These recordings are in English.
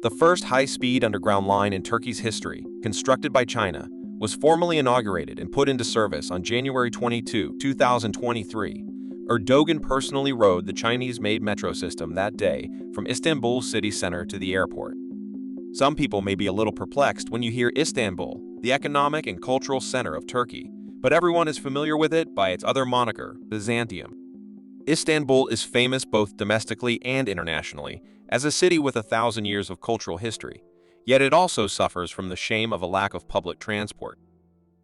The first high-speed underground line in Turkey's history, constructed by China, was formally inaugurated and put into service on January 22, 2023. Erdogan personally rode the Chinese-made metro system that day from Istanbul city center to the airport. Some people may be a little perplexed when you hear Istanbul, the economic and cultural center of Turkey, but everyone is familiar with it by its other moniker, Byzantium. Istanbul is famous both domestically and internationally as a city with 1,000 years of cultural history, yet it also suffers from the shame of a lack of public transport.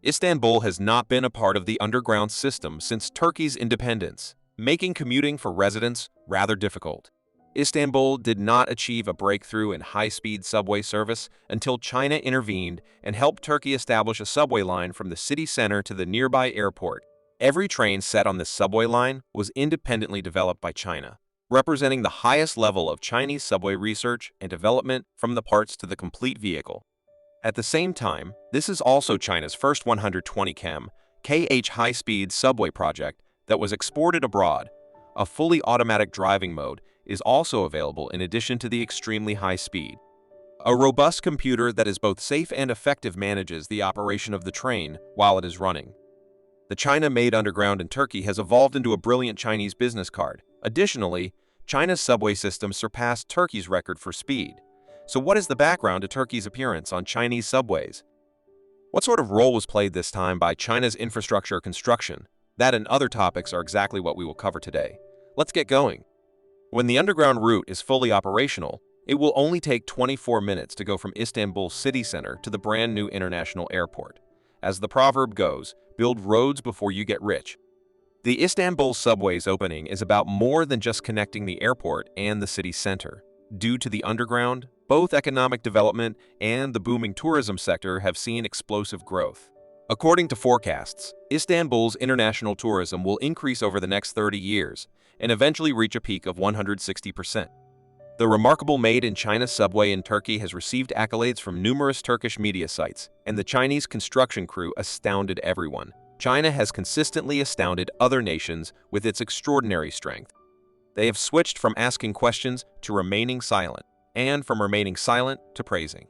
Istanbul has not been a part of the underground system since Turkey's independence, making commuting for residents rather difficult. Istanbul did not achieve a breakthrough in high-speed subway service until China intervened and helped Turkey establish a subway line from the city center to the nearby airport. Every train set on this subway line was independently developed by China, representing the highest level of Chinese subway research and development from the parts to the complete vehicle. At the same time, this is also China's first 120 km/h high-speed subway project that was exported abroad. A fully automatic driving mode is also available in addition to the extremely high speed. A robust computer that is both safe and effective manages the operation of the train while it is running. The China-made underground in Turkey has evolved into a brilliant Chinese business card. Additionally, China's subway system surpassed Turkey's record for speed. So what is the background to Turkey's appearance on Chinese subways? What sort of role was played this time by China's infrastructure construction? That and other topics are exactly what we will cover today. Let's get going. When the underground route is fully operational, it will only take 24 minutes to go from Istanbul city center to the brand new international airport. As the proverb goes, build roads before you get rich. The Istanbul subway's opening is about more than just connecting the airport and the city center. Due to the underground, both economic development and the booming tourism sector have seen explosive growth. According to forecasts, Istanbul's international tourism will increase over the next 30 years and eventually reach a peak of 160%. The remarkable made-in-China subway in Turkey has received accolades from numerous Turkish media sites, and the Chinese construction crew astounded everyone. China has consistently astounded other nations with its extraordinary strength. They have switched from asking questions to remaining silent, and from remaining silent to praising.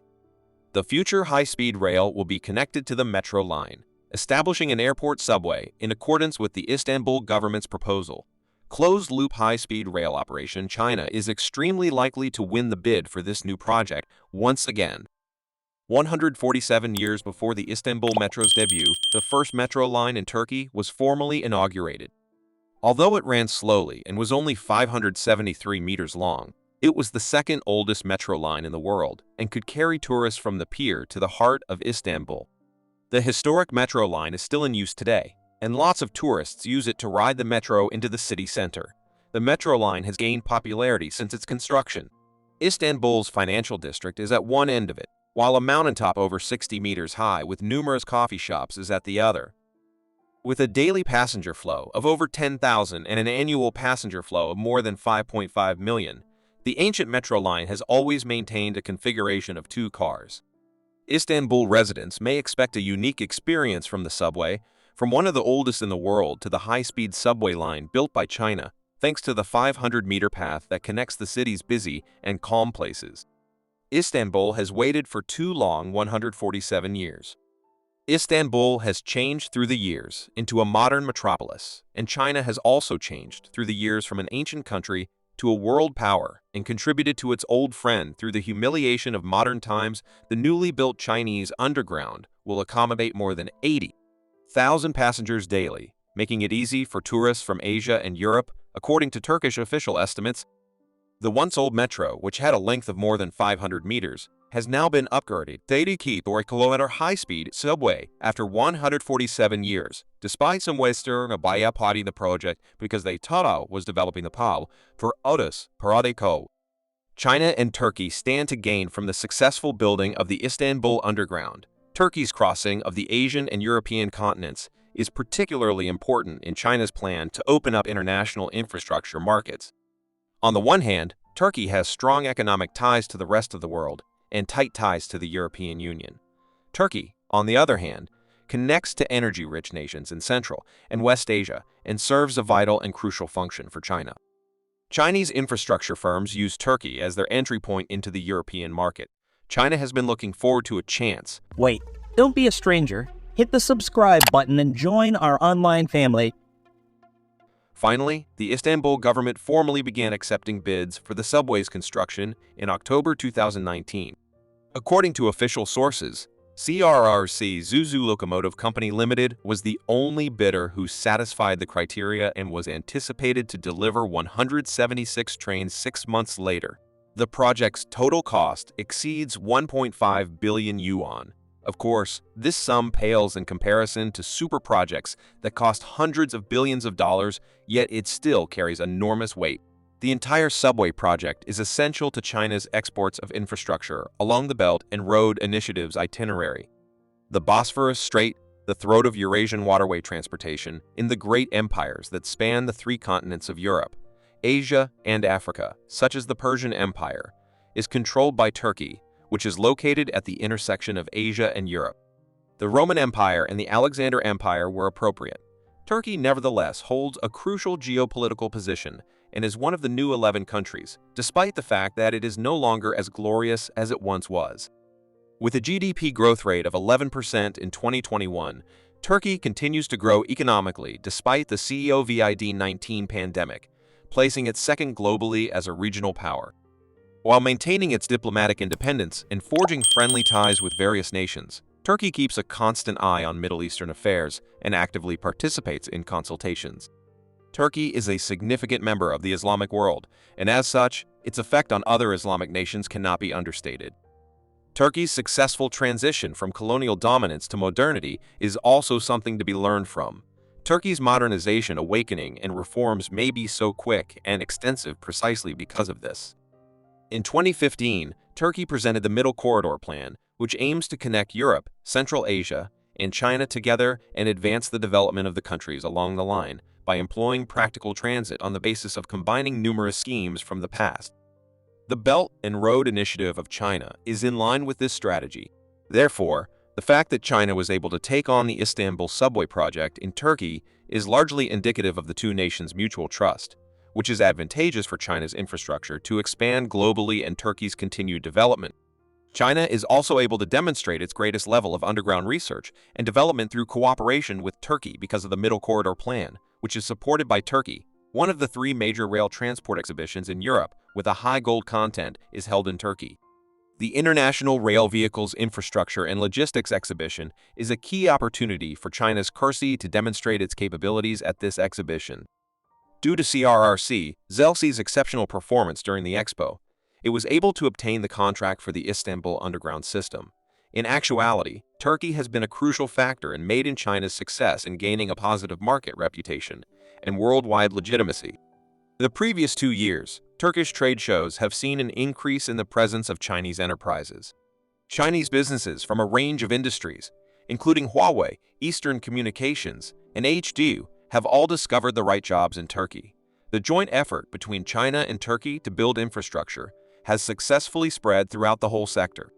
The future high-speed rail will be connected to the metro line, establishing an airport subway in accordance with the Istanbul government's proposal. Closed-loop high-speed rail operation. China is extremely likely to win the bid for this new project once again. 147 years before the Istanbul Metro's debut, the first metro line in Turkey was formally inaugurated. Although it ran slowly and was only 573 meters long, it was the second oldest metro line in the world and could carry tourists from the pier to the heart of Istanbul. The historic metro line is still in use today, and lots of tourists use it to ride the metro into the city center. The metro line has gained popularity since its construction. Istanbul's financial district is at one end of it, while a mountaintop over 60 meters high with numerous coffee shops is at the other. With a daily passenger flow of over 10,000 and an annual passenger flow of more than 5.5 million, the ancient metro line has always maintained a configuration of two cars. Istanbul residents may expect a unique experience from the subway, from one of the oldest in the world to the high-speed subway line built by China, thanks to the 500-meter path that connects the city's busy and calm places. Istanbul has waited for too long 147 years. Istanbul has changed through the years into a modern metropolis, and China has also changed through the years from an ancient country to a world power and contributed to its old friend through the humiliation of modern times. The newly built Chinese underground will accommodate more than 80,000 passengers daily, making it easy for tourists from Asia and Europe, according to Turkish official estimates. The once-old metro, which had a length of more than 500 meters, has now been upgraded to 80-kilometer high-speed subway after 147 years, despite some Western Abaya party the project because they thought was developing the PAL for Otis Paradeko. China and Turkey stand to gain from the successful building of the Istanbul Underground. Turkey's crossing of the Asian and European continents is particularly important in China's plan to open up international infrastructure markets. On the one hand, Turkey has strong economic ties to the rest of the world and tight ties to the European Union. Turkey, on the other hand, connects to energy-rich nations in Central and West Asia and serves a vital and crucial function for China. Chinese infrastructure firms use Turkey as their entry point into the European market. China has been looking forward to a chance. Wait, don't be a stranger. Hit the subscribe button and join our online family. Finally, the Istanbul government formally began accepting bids for the subway's construction in October 2019. According to official sources, CRRC Zuzu Locomotive Company Limited was the only bidder who satisfied the criteria and was anticipated to deliver 176 trains 6 months later. The project's total cost exceeds 1.5 billion yuan. Of course, this sum pales in comparison to super projects that cost hundreds of billions of dollars, yet it still carries enormous weight. The entire subway project is essential to China's exports of infrastructure along the Belt and Road Initiative's itinerary. The Bosphorus Strait, the throat of Eurasian waterway transportation in the great empires that span the 3 continents of Europe, Asia, and Africa, such as the Persian Empire, is controlled by Turkey, which is located at the intersection of Asia and Europe. The Roman Empire and the Alexander Empire were appropriate. Turkey, nevertheless, holds a crucial geopolitical position and is one of the new 11 countries, despite the fact that it is no longer as glorious as it once was. With a GDP growth rate of 11% in 2021, Turkey continues to grow economically despite the COVID-19 pandemic, placing it second globally as a regional power. While maintaining its diplomatic independence and forging friendly ties with various nations, Turkey keeps a constant eye on Middle Eastern affairs and actively participates in consultations. Turkey is a significant member of the Islamic world, and as such, its effect on other Islamic nations cannot be understated. Turkey's successful transition from colonial dominance to modernity is also something to be learned from. Turkey's modernization, awakening, and reforms may be so quick and extensive precisely because of this. In 2015, Turkey presented the Middle Corridor Plan, which aims to connect Europe, Central Asia, and China together and advance the development of the countries along the line by employing practical transit on the basis of combining numerous schemes from the past. The Belt and Road Initiative of China is in line with this strategy. Therefore, the fact that China was able to take on the Istanbul subway project in Turkey is largely indicative of the two nations' mutual trust, which is advantageous for China's infrastructure to expand globally and Turkey's continued development. China is also able to demonstrate its greatest level of underground research and development through cooperation with Turkey because of the Middle Corridor Plan, which is supported by Turkey. One of the 3 major rail transport exhibitions in Europe with a high gold content is held in Turkey. The International Rail Vehicles Infrastructure and Logistics Exhibition is a key opportunity for China's CRC to demonstrate its capabilities at this exhibition. Due to CRRC ZELC's exceptional performance during the expo, it was able to obtain the contract for the Istanbul underground system. In actuality, Turkey has been a crucial factor in Made in China's success in gaining a positive market reputation and worldwide legitimacy. The previous 2 years, Turkish trade shows have seen an increase in the presence of Chinese enterprises. Chinese businesses from a range of industries, including Huawei, Eastern Communications, and HD, have all discovered the right jobs in Turkey. The joint effort between China and Turkey to build infrastructure has successfully spread throughout the whole sector.